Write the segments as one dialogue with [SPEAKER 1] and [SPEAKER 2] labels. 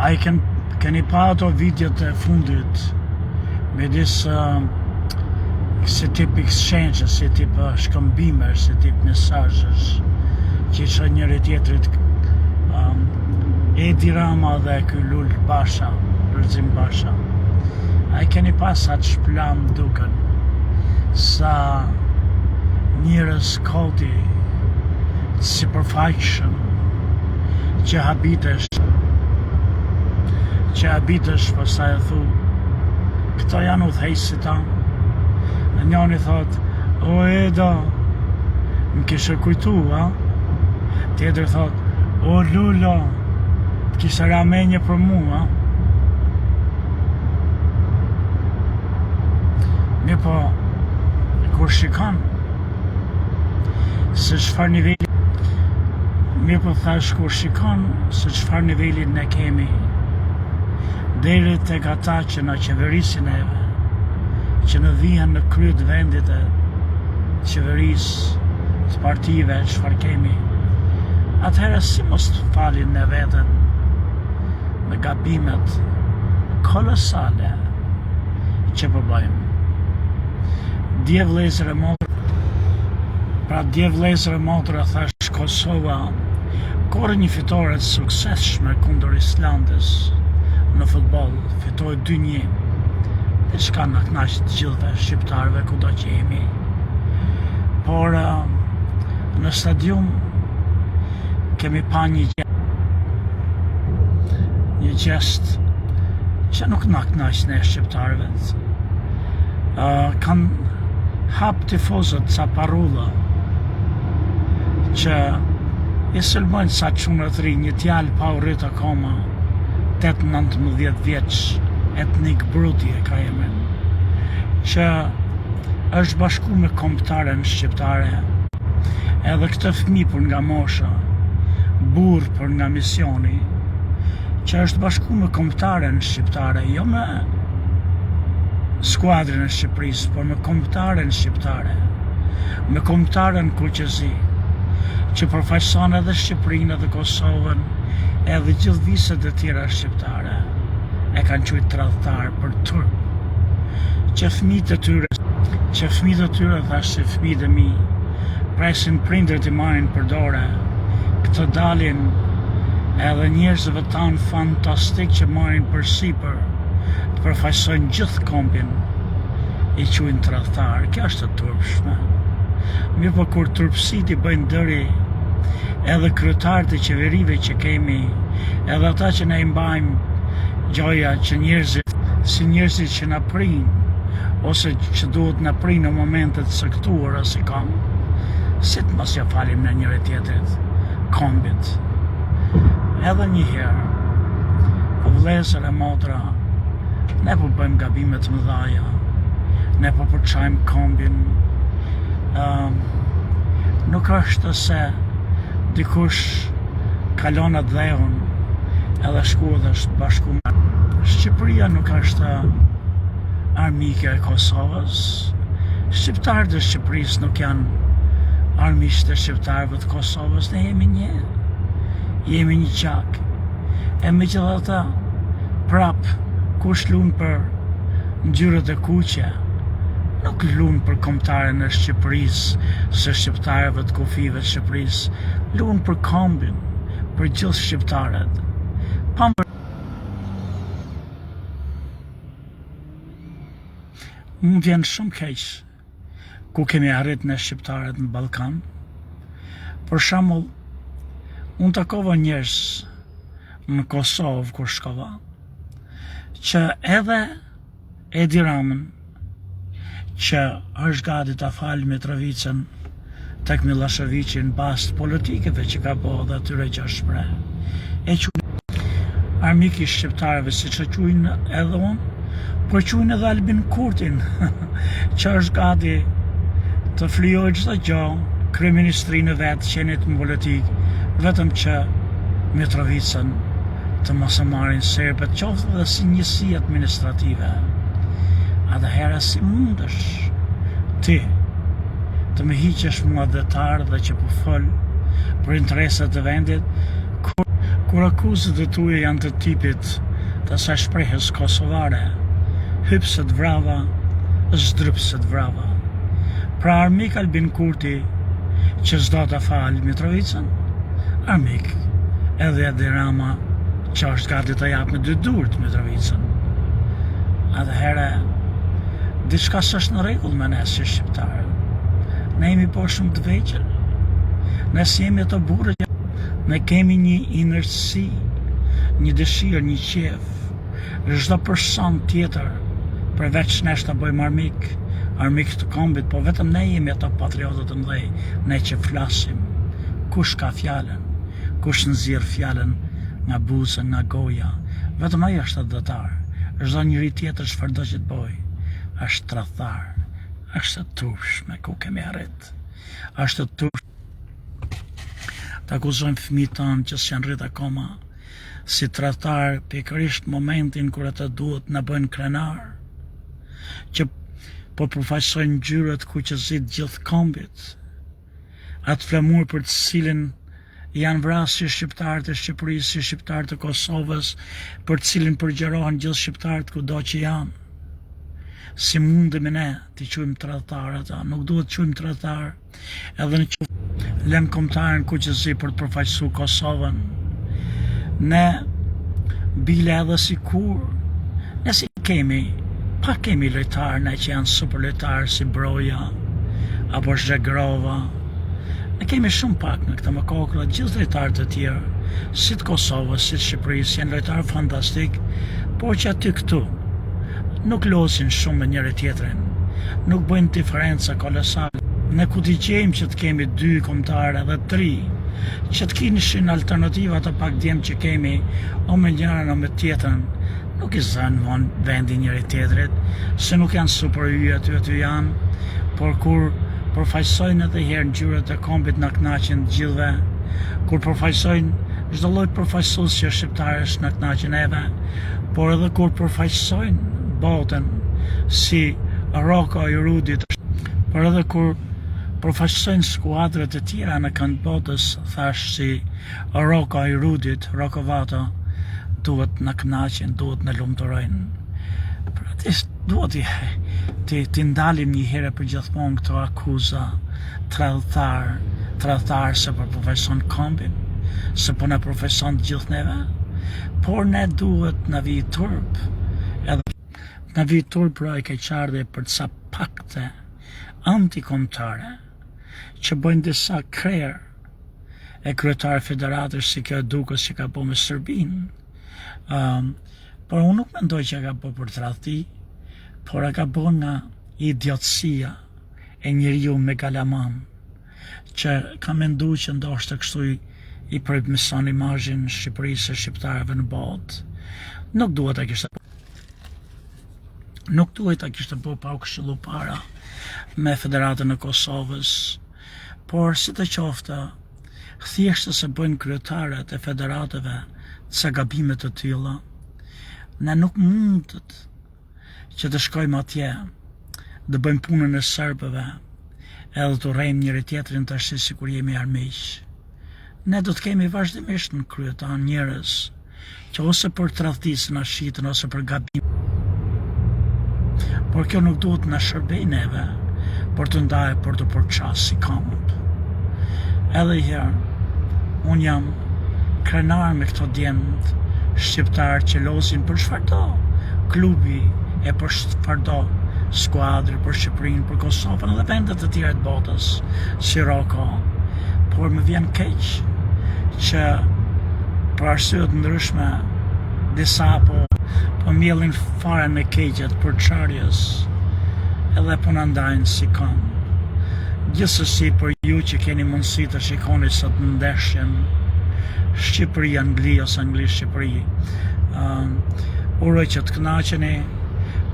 [SPEAKER 1] A i keni pa ato videot e fundit me disë si tip exchange, si tip shkëmbime, si tip mesazhesh që isha njëri tjetrit Edi Rama dhe ky Lul Basha, Lulzim Basha. A i keni pas atë shplam duken sa njërës koti si përfaqshëm që habitesh pastaj e thu këto janë udhëheqësit tanë. Dhe njëri thot o Edo më kishe kujtu, a? Tjetër thot o Lulo të kishe ramenje për mua. Mi po kur shikon se çfarë niveli, mi po thash kur shikon se çfarë niveli ne kemi deri tek ata që na qeverisin neve, që në vihen në krye të vendit e qeverisë të partive, çfarë kemi, atëherë si mos të falin ne veten me gabimet kolosale që po bëjmë. Dje vëllezër e motra, thash Kosova korë një fitore të suksesshme kundër Islandës në futboll, fitoi 2-1. Dhe çka na kënaq të gjithëve shqiptarëve kudo që jemi. Por në stadium kemi pa një gjest që nuk na kënaq ne shqiptarëve. Kanë hap tifozët ca parulla që i sëlmojnë sa çuna të rinj, një djalë pa u rrit akoma 8-19 vjeç, etnik bruti e ka emrin, që është bashku me kombëtaren shqiptare, edhe këtë fëmijë për nga mosha, burr për nga misioni, që është bashku me kombëtaren shqiptare, jo me skuadrën e Shqipërisë, por me kombëtaren shqiptare, me kombëtaren Kuqezi, që përfaqëson edhe Shqipërinë edhe Kosovën, edhe gjithë viset e tjera shqiptare, e kanë quajtur tradhtar për turp, që fëmijët e tyre thash se fëmijët e mi, presin prindërit i marrin për dore, këtë dalin edhe njerëzve tanë fantastik që marrin për sipër, të përfaqësojnë gjithë kombin, i quajnë tradhtar. Kjo është e turpshme. Mirë po kur turpsit i bëjnë dëri edhe kryetarët e qeverive që kemi, edhe ata që ne i mbajmë gjoja që njerëzit që na prinë, ose që duhet na prinë në momentet caktuara si kam, si të mos ja falim në njëri tjetrit kombit. Edhe një herë, vëllezër e motra, ne po bëjmë gabime të mëdha, ne po përçajmë kombin. Nuk është se dikush kalon atë dheun edhe shku dhe është bashku me. Shqipëria nuk është armike e Kosovës. Shqiptarët e Shqipërisë nuk janë armiqtë e shqiptarëve të Kosovës. Ne jemi një. Jemi një qak. E megjithatë, prap kush lun për ngjyrët e kuqe, nuk lun për kombëtaren e Shqipërisë, se shqiptarëve të kufive të Shqipërisë, lun për kombin, për gjithë shqiptarët. Më vjen shumë keq ku kemi arrit në shqiptarët në Ballkan. Për shembull, unë takova njerëz në Kosovë kur shkova, që edhe Edi Ramën, që është gati ta falë Mitrovicën tek Miloševićin bazë politikeve që ka bërë dhe atyre që është shpreh, e quajnë armik i shqiptarëve, siç e quajnë edhe unë, por quajnë edhe Albin Kurtin, që është gati të flijojë çdo gjë, kryeministrinë e vet, qenit në politikë, vetëm që Mitrovicën të mos e marrin serbët, qoftë edhe si njësi administrative. Atëherë si mundesh ti të më hiqesh mua detar dhe që po fol për interesat e vendit, Kur akuzat e tuaja janë të tipit të asaj shprehjes kosovare, hypset vrava, zdrypset vrava. Pra armik Albin Kurti që s'do ta falë Mitrovicën, armik edhe Edi Rama që është gati të japë me dy durt Mitrovicën. Atëherë, diçka s'është në rregull me ne si shqiptarë. Ne jemi po shumë të vegjël. Ne si jemi ato burrë, ne kemi një inertësi, një dëshirë, një qef. Çdo person tjetër përveç nesh ta bëjmë armik të kombit, po vetëm ne jemi ato patriotët të mëdhej, ne që flasim. Kush ka fjalën? Kush nxjerr fjalën nga buza, nga goja? Vetëm ai është adëtar. Çdo njeri tjetër çfarëdo që të bëjë, është tradhtar, është tursh me ku kemi arrit. Është tursh. Ta akuzojmë fëmijët tanë që s'janë rrit akoma si tradhtar pikërisht momentin kur ata duhet na bëjnë krenar, që po përfaqësojnë ngjyrat kuqëzit gjithë kombit, atë flamur për të cilin janë vrasë si shqiptarët e Shqipërisë, si shqiptarët e Kosovës, për të cilin përgjerohen gjithë shqiptarët kudo që janë. Si mundemi ne të quajmë tradhtar ata? Nuk duhet të quajmë tradhtar edhe në qoftë lënë kombëtarën kuqëzi për të përfaqësuar Kosovën. Ne bile edhe sikur ne si kemi lojtarë ne që janë super lojtarë si Broja apo Zhegrova. Ne kemi shumë pak në këtë më kokra, gjithë lojtarët e tjerë, si të Kosovës, si të Shqipërisë, janë lojtarë fantastik, por që aty këtu nuk losin shumë me njëri tjetrin, nuk bëjnë diferenca kolosale. Ne ku t'i gjejmë që të kemi 2 kombëtarë edhe 3, që të kishin alternativa të pak djem që kemi, o me njërën o me tjetën, nuk i zanë vonë vendi njëri tjetrit, se nuk janë super yje aty janë, por kur përfaqësojnë edhe herë ngjyrat e kombit na kënaqin të gjithëve, kur përfaqësojnë çdo lloj përfaqësues që shqiptarësh na kënaqin neve, por edhe kur përfaqësojnë botën si Roko i Rudit, por edhe kur përfaqësojnë skuadrat e tjera në kënd botës, thash si Roko i Rudit, Rokovato, duhet na kënaqin, duhet na lumturojnë. Pra duhet të ndalim një herë për gjithmonë këto akuza tradhtar se po përfaqëson kombin, se po na përfaqëson të gjithë neve, por ne duhet na vi turp, edhe na vi turp pra e keqardhje për ca pakte antikombëtare që bëjnë disa krerë e kryetar federatës si kjo Dukës që ka po me Serbinë. Por unë nuk mendoj që ka po për tradhti, por ka po nga idiotësia e njeriu megalaman që ka mendu që ndoshta kështu i përmirëson imazhin Shqipërisë e shqiptarëve në botë. Nuk duhet ta kishte po pa u këshillu para me Federatën e Kosovës, por si të qoftë, thjesht se bëjnë kryetarët e federatëve ca gabime të tilla, ne nuk mundet që të shkojmë atje, të bëjmë punën e serbëve, edhe të urrejmë njëri tjetrin tash sikur jemi armiq. Ne do të kemi vazhdimisht në krye tanë njerëz që ose për tradhtisë na shitën ose për gabim. Por kjo nuk duhet na shërbej neve për të ndaje për të përças si kamp. Edhe herë, unë jam krenar me këto djemët shqiptarë që losin për çfarëdo klubi e për çfarëdo skuadrë, për Shqipërinë, për Kosovën edhe vendet e tjera të botës, si Roko. Por më vjen keq që për arsye të ndryshme disa po mbjellin fare me keqet për çarjes edhe po na ndajnë si kam. Gjithsesi për ju që keni mundësi të shikoni sot në ndeshjen Shqipëri-Angli ose Angli-Shqipëri, uroj që të kënaqeni,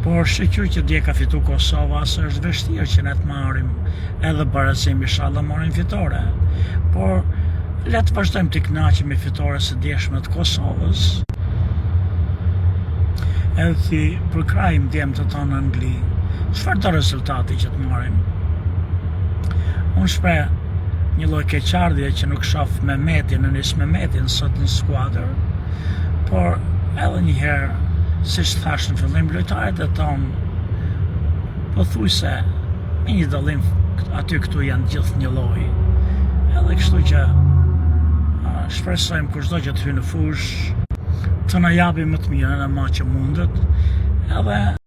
[SPEAKER 1] por shqyr që dje ka fitu Kosova, se është vështirë që ne të marrim edhe barazim, inshallah marrim fitore, por le të vazhdojmë të kënaqemi fitore së djeshme të Kosovës, edhe të përkrajmë djemë të tonë në Angli, çfarëdo rezultati që të marrim. Unë shpreh një lloj keqardhje që nuk shoh Mehmetin, nis Mehmetin sot në skuadër, por edhe një herë, siç thash në fillim, lojtarët e tonë pothuajse me një dallim aty këtu janë gjithë një lloj. Edhe kështu që shpresojmë kushdo që të hyjë në fushë të na japi më të mirën e ma që mundet, edhe